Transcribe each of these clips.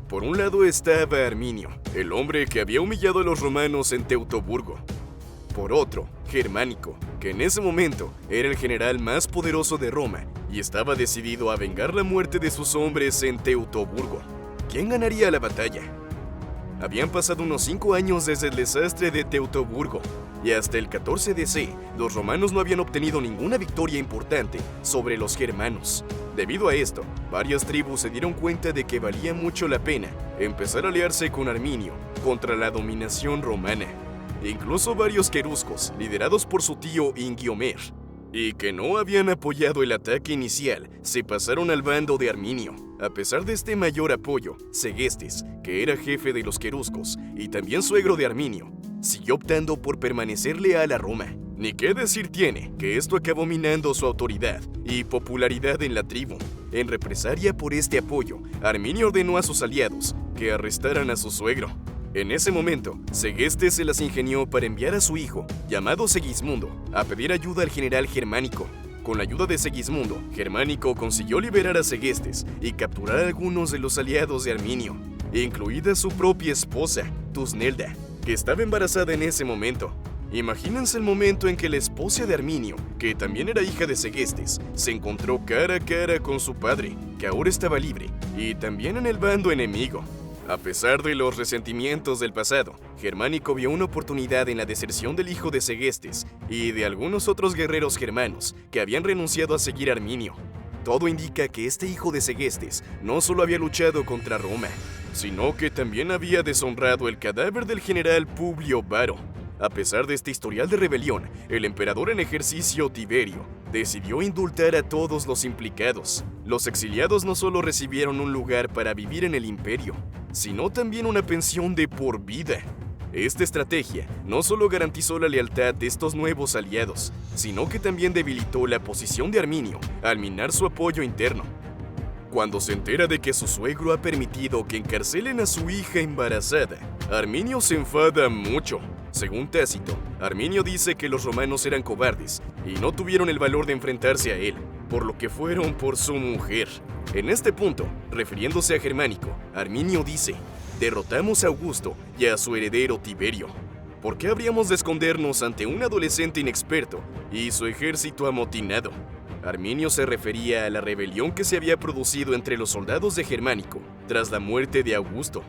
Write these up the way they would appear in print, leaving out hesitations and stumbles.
Por un lado estaba Arminio, el hombre que había humillado a los romanos en Teutoburgo. Por otro, Germánico, que en ese momento era el general más poderoso de Roma y estaba decidido a vengar la muerte de sus hombres en Teutoburgo. ¿Quién ganaría la batalla? Habían pasado unos 5 años desde el desastre de Teutoburgo, y hasta el 14 DC, los romanos no habían obtenido ninguna victoria importante sobre los germanos. Debido a esto, varias tribus se dieron cuenta de que valía mucho la pena empezar a aliarse con Arminio contra la dominación romana. Incluso varios queruscos, liderados por su tío Ingiomer, y que no habían apoyado el ataque inicial, se pasaron al bando de Arminio. A pesar de este mayor apoyo, Segestes, que era jefe de los queruscos y también suegro de Arminio, siguió optando por permanecer leal a Roma. Ni qué decir tiene que esto acabó minando su autoridad y popularidad en la tribu. En represalia por este apoyo, Arminio ordenó a sus aliados que arrestaran a su suegro. En ese momento, Segestes se las ingenió para enviar a su hijo, llamado Segismundo, a pedir ayuda al general Germánico. Con la ayuda de Segismundo, Germánico consiguió liberar a Segestes y capturar a algunos de los aliados de Arminio, incluida su propia esposa, Tusnelda, que estaba embarazada en ese momento. Imagínense el momento en que la esposa de Arminio, que también era hija de Segestes, se encontró cara a cara con su padre, que ahora estaba libre, y también en el bando enemigo. A pesar de los resentimientos del pasado, Germánico vio una oportunidad en la deserción del hijo de Segestes y de algunos otros guerreros germanos que habían renunciado a seguir a Arminio. Todo indica que este hijo de Segestes no solo había luchado contra Roma, sino que también había deshonrado el cadáver del general Publio Varo. A pesar de este historial de rebelión, el emperador en ejercicio Tiberio decidió indultar a todos los implicados. Los exiliados no solo recibieron un lugar para vivir en el imperio, sino también una pensión de por vida. Esta estrategia no solo garantizó la lealtad de estos nuevos aliados, sino que también debilitó la posición de Arminio al minar su apoyo interno. Cuando se entera de que su suegro ha permitido que encarcelen a su hija embarazada, Arminio se enfada mucho. Según Tácito, Arminio dice que los romanos eran cobardes y no tuvieron el valor de enfrentarse a él, por lo que fueron por su mujer. En este punto, refiriéndose a Germánico, Arminio dice: derrotamos a Augusto y a su heredero Tiberio. ¿Por qué habríamos de escondernos ante un adolescente inexperto y su ejército amotinado? Arminio se refería a la rebelión que se había producido entre los soldados de Germánico tras la muerte de Augusto.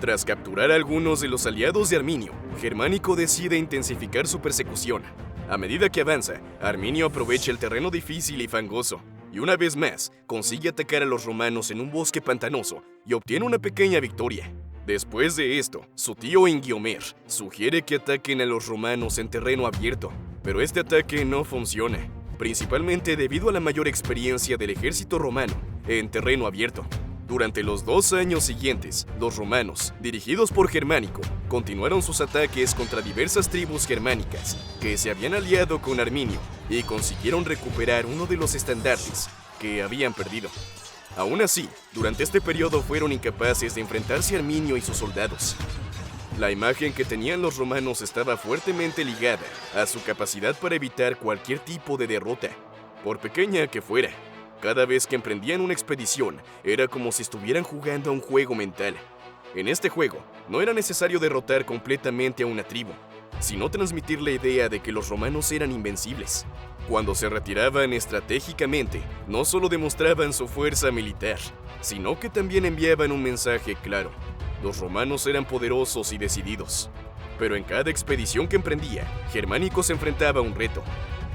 Tras capturar a algunos de los aliados de Arminio, Germánico decide intensificar su persecución. A medida que avanza, Arminio aprovecha el terreno difícil y fangoso, y una vez más consigue atacar a los romanos en un bosque pantanoso y obtiene una pequeña victoria. Después de esto, su tío Ingiomer sugiere que ataquen a los romanos en terreno abierto, pero este ataque no funciona, principalmente debido a la mayor experiencia del ejército romano en terreno abierto. Durante los 2 años siguientes, los romanos, dirigidos por Germánico, continuaron sus ataques contra diversas tribus germánicas que se habían aliado con Arminio y consiguieron recuperar uno de los estandartes que habían perdido. Aún así, durante este periodo fueron incapaces de enfrentarse a Arminio y sus soldados. La imagen que tenían los romanos estaba fuertemente ligada a su capacidad para evitar cualquier tipo de derrota, por pequeña que fuera. Cada vez que emprendían una expedición, era como si estuvieran jugando a un juego mental. En este juego, no era necesario derrotar completamente a una tribu, sino transmitir la idea de que los romanos eran invencibles. Cuando se retiraban estratégicamente, no solo demostraban su fuerza militar, sino que también enviaban un mensaje claro: los romanos eran poderosos y decididos. Pero en cada expedición que emprendía, Germánico se enfrentaba a un reto: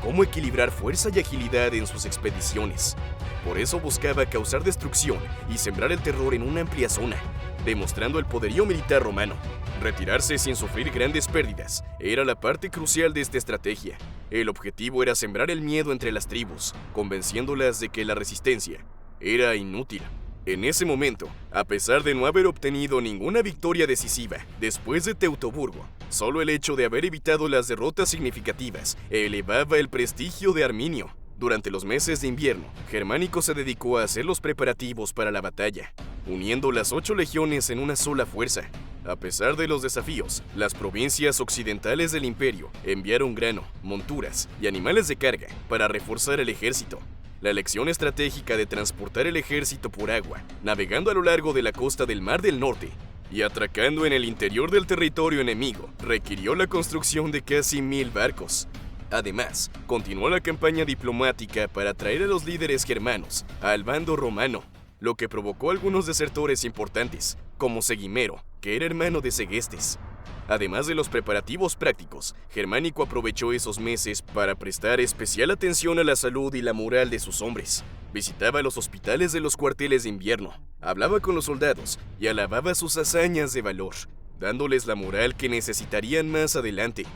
cómo equilibrar fuerza y agilidad en sus expediciones. Por eso buscaba causar destrucción y sembrar el terror en una amplia zona, demostrando el poderío militar romano. Retirarse sin sufrir grandes pérdidas era la parte crucial de esta estrategia. El objetivo era sembrar el miedo entre las tribus, convenciéndolas de que la resistencia era inútil. En ese momento, a pesar de no haber obtenido ninguna victoria decisiva después de Teutoburgo, solo el hecho de haber evitado las derrotas significativas elevaba el prestigio de Arminio. Durante los meses de invierno, Germánico se dedicó a hacer los preparativos para la batalla, uniendo las 8 legiones en una sola fuerza. A pesar de los desafíos, las provincias occidentales del imperio enviaron grano, monturas y animales de carga para reforzar el ejército. la lección estratégica de transportar el ejército por agua, navegando a lo largo de la costa del Mar del Norte y atracando en el interior del territorio enemigo, requirió la construcción de casi 1000 barcos. Además, continuó la campaña diplomática para atraer a los líderes germanos al bando romano, lo que provocó algunos desertores importantes, como Segimero, que era hermano de Segestes. Además de los preparativos prácticos, Germánico aprovechó esos meses para prestar especial atención a la salud y la moral de sus hombres. Visitaba los hospitales de los cuarteles de invierno, hablaba con los soldados y alababa sus hazañas de valor, dándoles la moral que necesitarían más adelante.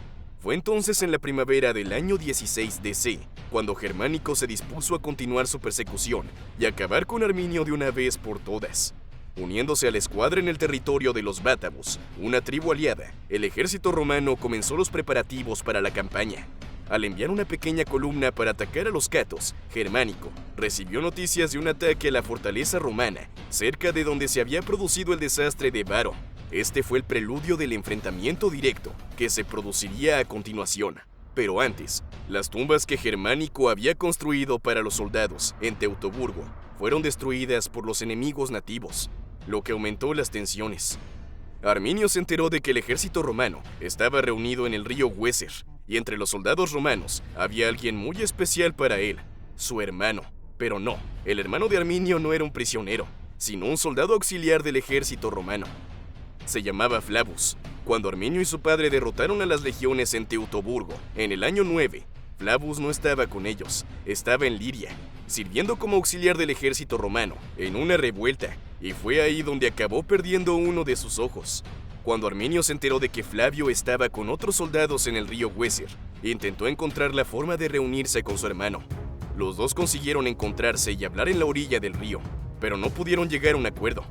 Fue entonces en la primavera del año 16 DC, cuando Germánico se dispuso a continuar su persecución y acabar con Arminio de una vez por todas. Uniéndose a la escuadra en el territorio de los bátavos, una tribu aliada, el ejército romano comenzó los preparativos para la campaña. Al enviar una pequeña columna para atacar a los catos, Germánico recibió noticias de un ataque a la fortaleza romana, cerca de donde se había producido el desastre de Varo. Este fue el preludio del enfrentamiento directo que se produciría a continuación. Pero antes, las tumbas que Germánico había construido para los soldados en Teutoburgo fueron destruidas por los enemigos nativos, lo que aumentó las tensiones. Arminio se enteró de que el ejército romano estaba reunido en el río Weser, y entre los soldados romanos había alguien muy especial para él, su hermano. Pero no, el hermano de Arminio no era un prisionero, sino un soldado auxiliar del ejército romano. Se llamaba Flavus. Cuando Arminio y su padre derrotaron a las legiones en Teutoburgo en el año 9, Flavus no estaba con ellos, estaba en Liria, sirviendo como auxiliar del ejército romano en una revuelta, y fue ahí donde acabó perdiendo uno de sus ojos. Cuando Arminio se enteró de que Flavio estaba con otros soldados en el río Weser, intentó encontrar la forma de reunirse con su hermano. Los dos consiguieron encontrarse y hablar en la orilla del río, pero no pudieron llegar a un acuerdo.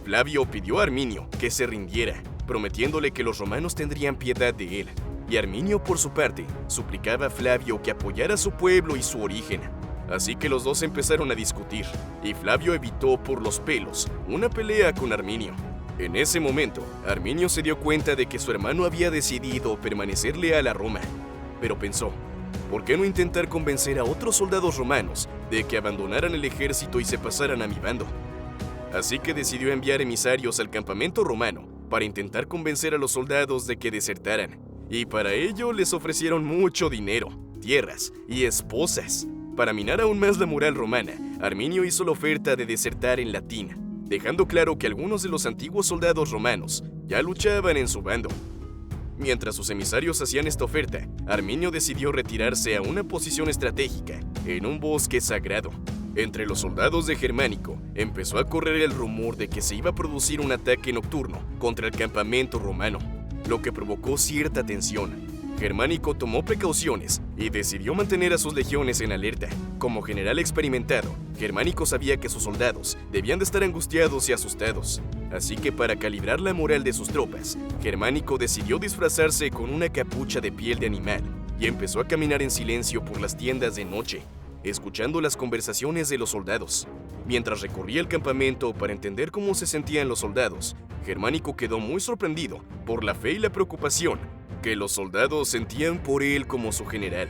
Flavio pidió a Arminio que se rindiera, prometiéndole que los romanos tendrían piedad de él, y Arminio, por su parte, suplicaba a Flavio que apoyara a su pueblo y su origen. Así que los dos empezaron a discutir, y Flavio evitó por los pelos una pelea con Arminio. En ese momento, Arminio se dio cuenta de que su hermano había decidido permanecer leal a Roma, pero pensó, ¿por qué no intentar convencer a otros soldados romanos de que abandonaran el ejército y se pasaran a mi bando? Así que decidió enviar emisarios al campamento romano para intentar convencer a los soldados de que desertaran, y para ello les ofrecieron mucho dinero, tierras y esposas. Para minar aún más la moral romana, Arminio hizo la oferta de desertar en latín, dejando claro que algunos de los antiguos soldados romanos ya luchaban en su bando. Mientras sus emisarios hacían esta oferta, Arminio decidió retirarse a una posición estratégica en un bosque sagrado. Entre los soldados de Germánico empezó a correr el rumor de que se iba a producir un ataque nocturno contra el campamento romano, lo que provocó cierta tensión. Germánico tomó precauciones y decidió mantener a sus legiones en alerta. Como general experimentado, Germánico sabía que sus soldados debían de estar angustiados y asustados. Así que para calibrar la moral de sus tropas, Germánico decidió disfrazarse con una capucha de piel de animal y empezó a caminar en silencio por las tiendas de noche, escuchando las conversaciones de los soldados. Mientras recorría el campamento para entender cómo se sentían los soldados, Germánico quedó muy sorprendido por la fe y la preocupación que los soldados sentían por él como su general.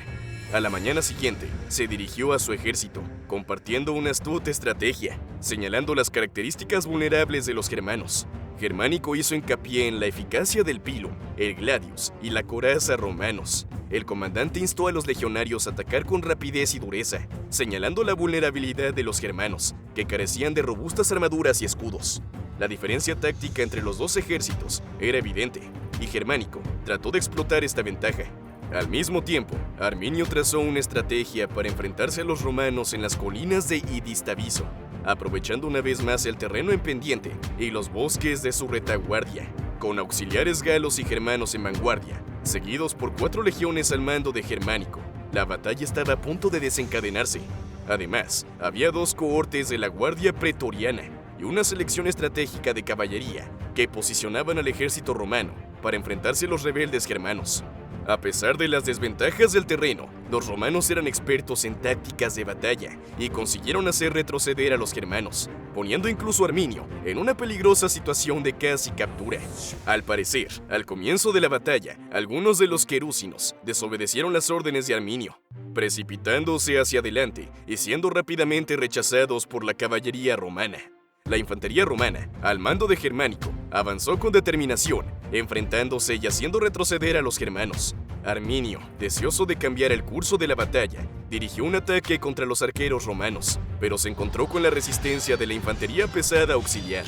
A la mañana siguiente, se dirigió a su ejército, compartiendo una astuta estrategia, señalando las características vulnerables de los germanos. Germánico hizo hincapié en la eficacia del pilum, el gladius y la coraza romanos. El comandante instó a los legionarios a atacar con rapidez y dureza, señalando la vulnerabilidad de los germanos, que carecían de robustas armaduras y escudos. La diferencia táctica entre los dos ejércitos era evidente, y Germánico trató de explotar esta ventaja. Al mismo tiempo, Arminio trazó una estrategia para enfrentarse a los romanos en las colinas de Idistaviso, aprovechando una vez más el terreno en pendiente y los bosques de su retaguardia, con auxiliares galos y germanos en vanguardia, seguidos por 4 legiones al mando de Germánico. La batalla estaba a punto de desencadenarse. Además, había 2 cohortes de la Guardia Pretoriana y una selección estratégica de caballería que posicionaban al ejército romano para enfrentarse a los rebeldes germanos. A pesar de las desventajas del terreno, los romanos eran expertos en tácticas de batalla y consiguieron hacer retroceder a los germanos, poniendo incluso a Arminio en una peligrosa situación de casi captura. Al parecer, al comienzo de la batalla, algunos de los querúsinos desobedecieron las órdenes de Arminio, precipitándose hacia adelante y siendo rápidamente rechazados por la caballería romana. La infantería romana, al mando de Germánico, avanzó con determinación, enfrentándose y haciendo retroceder a los germanos. Arminio, deseoso de cambiar el curso de la batalla, dirigió un ataque contra los arqueros romanos, pero se encontró con la resistencia de la infantería pesada auxiliar.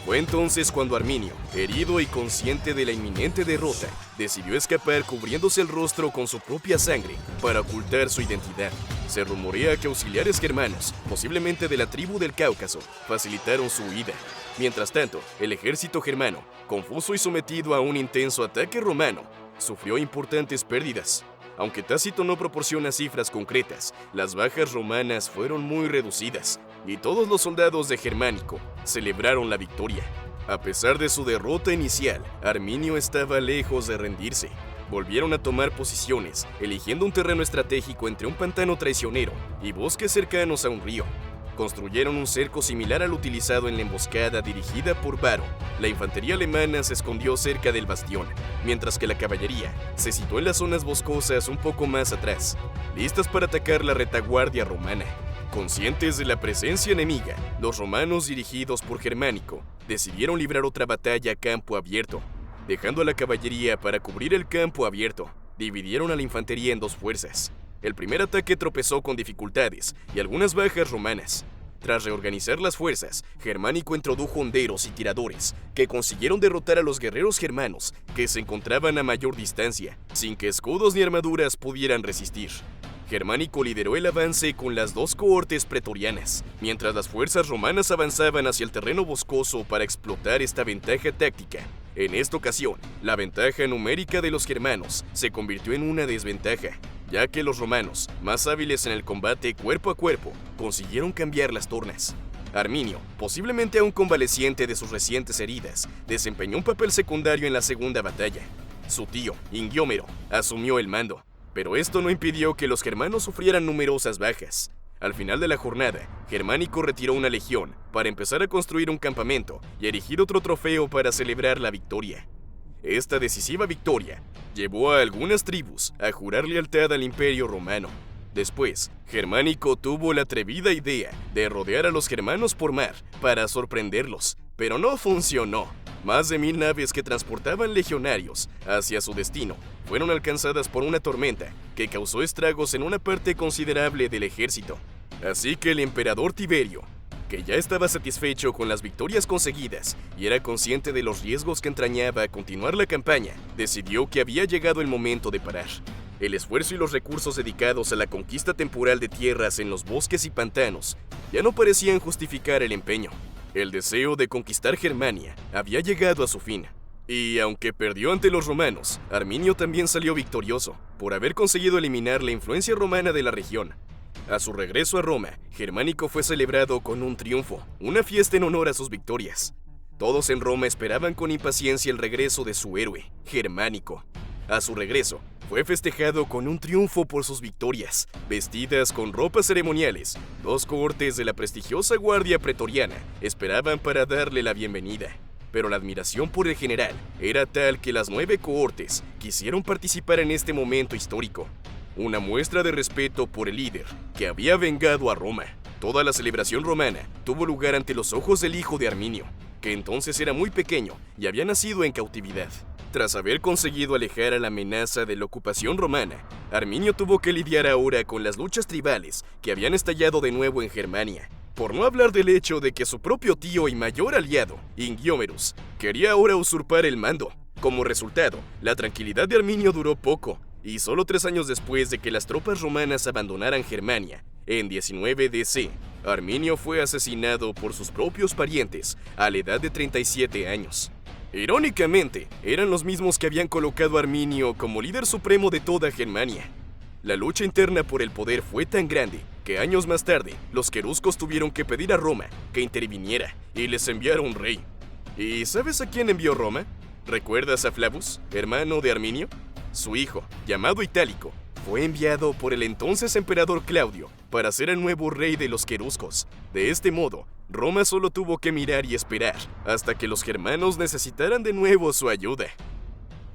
Fue entonces cuando Arminio, herido y consciente de la inminente derrota, decidió escapar cubriéndose el rostro con su propia sangre para ocultar su identidad. Se rumorea que auxiliares germanos, posiblemente de la tribu del Cáucaso, facilitaron su huida. Mientras tanto, el ejército germano, confuso y sometido a un intenso ataque romano, sufrió importantes pérdidas. Aunque Tácito no proporciona cifras concretas, las bajas romanas fueron muy reducidas, y todos los soldados de Germánico celebraron la victoria. A pesar de su derrota inicial, Arminio estaba lejos de rendirse. Volvieron a tomar posiciones, eligiendo un terreno estratégico entre un pantano traicionero y bosques cercanos a un río. Construyeron un cerco similar al utilizado en la emboscada dirigida por Varo. La infantería alemana se escondió cerca del bastión, mientras que la caballería se situó en las zonas boscosas un poco más atrás, listas para atacar la retaguardia romana. Conscientes de la presencia enemiga, los romanos, dirigidos por Germánico, decidieron librar otra batalla a campo abierto. Dejando a la caballería para cubrir el campo abierto, dividieron a la infantería en dos fuerzas. El primer ataque tropezó con dificultades y algunas bajas romanas. Tras reorganizar las fuerzas, Germánico introdujo honderos y tiradores, que consiguieron derrotar a los guerreros germanos, que se encontraban a mayor distancia, sin que escudos ni armaduras pudieran resistir. Germánico lideró el avance con las dos cohortes pretorianas, mientras las fuerzas romanas avanzaban hacia el terreno boscoso para explotar esta ventaja táctica. En esta ocasión, la ventaja numérica de los germanos se convirtió en una desventaja, ya que los romanos, más hábiles en el combate cuerpo a cuerpo, consiguieron cambiar las tornas. Arminio, posiblemente aún convaleciente de sus recientes heridas, desempeñó un papel secundario en la segunda batalla. Su tío, Ingiómero, asumió el mando, pero esto no impidió que los germanos sufrieran numerosas bajas. Al final de la jornada, Germánico retiró una legión para empezar a construir un campamento y erigir otro trofeo para celebrar la victoria. Esta decisiva victoria llevó a algunas tribus a jurar lealtad al Imperio Romano. Después, Germánico tuvo la atrevida idea de rodear a los germanos por mar para sorprenderlos, pero no funcionó. Más de 1000 naves que transportaban legionarios hacia su destino fueron alcanzadas por una tormenta que causó estragos en una parte considerable del ejército. Así que el emperador Tiberio, que ya estaba satisfecho con las victorias conseguidas y era consciente de los riesgos que entrañaba continuar la campaña, decidió que había llegado el momento de parar. El esfuerzo y los recursos dedicados a la conquista temporal de tierras en los bosques y pantanos ya no parecían justificar el empeño. El deseo de conquistar Germania había llegado a su fin. Y aunque perdió ante los romanos, Arminio también salió victorioso por haber conseguido eliminar la influencia romana de la región. A su regreso a Roma, Germánico fue celebrado con un triunfo, una fiesta en honor a sus victorias. Todos en Roma esperaban con impaciencia el regreso de su héroe, Germánico. A su regreso, fue festejado con un triunfo por sus victorias. Vestidas con ropas ceremoniales, dos cohortes de la prestigiosa guardia pretoriana esperaban para darle la bienvenida. Pero la admiración por el general era tal que las 9 cohortes quisieron participar en este momento histórico. Una muestra de respeto por el líder que había vengado a Roma. Toda la celebración romana tuvo lugar ante los ojos del hijo de Arminio, que entonces era muy pequeño y había nacido en cautividad. Tras haber conseguido alejar a la amenaza de la ocupación romana, Arminio tuvo que lidiar ahora con las luchas tribales que habían estallado de nuevo en Germania. Por no hablar del hecho de que su propio tío y mayor aliado, Ingiómerus, quería ahora usurpar el mando. Como resultado, la tranquilidad de Arminio duró poco, y solo 3 años después de que las tropas romanas abandonaran Germania, en 19 DC, Arminio fue asesinado por sus propios parientes a la edad de 37 años. Irónicamente, eran los mismos que habían colocado a Arminio como líder supremo de toda Germania. La lucha interna por el poder fue tan grande que años más tarde, los queruscos tuvieron que pedir a Roma que interviniera y les enviara un rey. ¿Y sabes a quién envió Roma? ¿Recuerdas a Flavus, hermano de Arminio? Su hijo, llamado Itálico, fue enviado por el entonces emperador Claudio para ser el nuevo rey de los queruscos. De este modo, Roma solo tuvo que mirar y esperar hasta que los germanos necesitaran de nuevo su ayuda.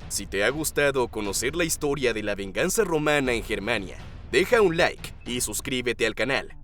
Si te ha gustado conocer la historia de la venganza romana en Germania, Deja un like y suscríbete al canal.